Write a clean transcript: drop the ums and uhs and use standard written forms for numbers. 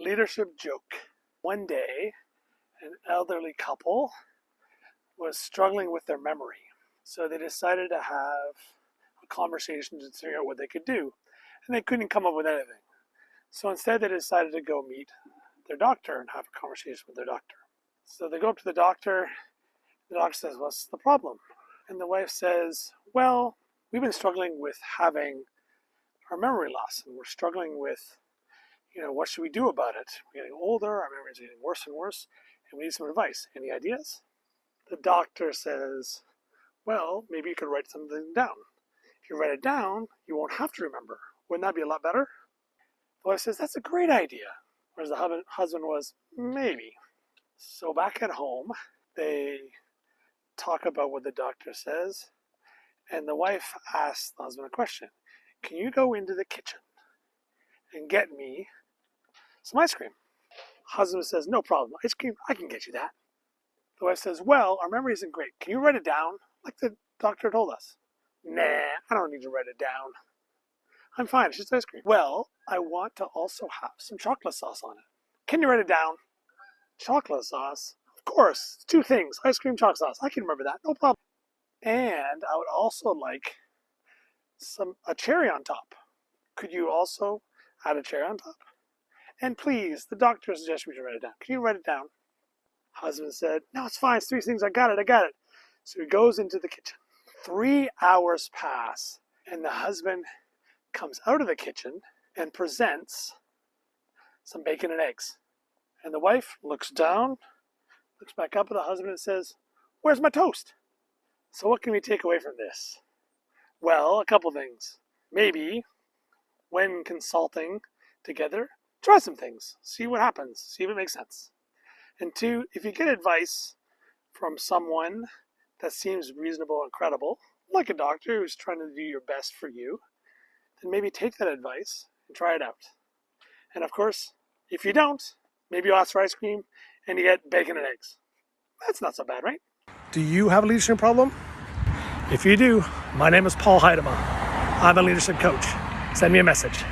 Leadership joke. One day, an elderly couple was struggling with their memory. So they decided to have a conversation to figure out what they could do. And they couldn't come up with anything. So instead, they decided to go meet their doctor and have a conversation with their doctor. So they go up to the doctor. The doctor says, "What's the problem?" And the wife says, "Well, we've been struggling with having our memory loss, and we're struggling with, what should we do about it? We're getting older, our memory's getting worse and worse, and we need some advice. Any ideas?" The doctor says, "Well, maybe you could write something down. If you write it down, you won't have to remember. Wouldn't that be a lot better?" The wife says, "That's a great idea." Whereas the husband was, "Maybe." So back at home, they talk about what the doctor says, and the wife asks the husband a question. "Can you go into the kitchen and get me some ice cream?" Husband says, "No problem. Ice cream, I can get you that." The wife says, "Well, our memory isn't great. Can you write it down like the doctor told us?" "Nah, I don't need to write it down. I'm fine. It's just ice cream." "Well, I want to also have some chocolate sauce on it." "Can you write it down?" "Chocolate sauce? Of course. It's two things. Ice cream, chocolate sauce. I can remember that. No problem. And I would also like a cherry on top. Could you also add a cherry on top? And please, the doctor suggested me to write it down. Can you write it down?" Husband said, "No, it's fine. It's three things. I got it. So he goes into the kitchen. 3 hours pass, and the husband comes out of the kitchen and presents some bacon and eggs. And the wife looks down, looks back up at the husband and says, "Where's my toast?" So what can we take away from this? Well, a couple things. Maybe when consulting together, try some things. See what happens. See if it makes sense. And two, if you get advice from someone that seems reasonable and credible, like a doctor who's trying to do your best for you, then maybe take that advice and try it out. And of course, if you don't, maybe you ask for ice cream and you get bacon and eggs. That's not so bad, right? Do you have a leadership problem? If you do, my name is Paul Heidema. I'm a leadership coach. Send me a message.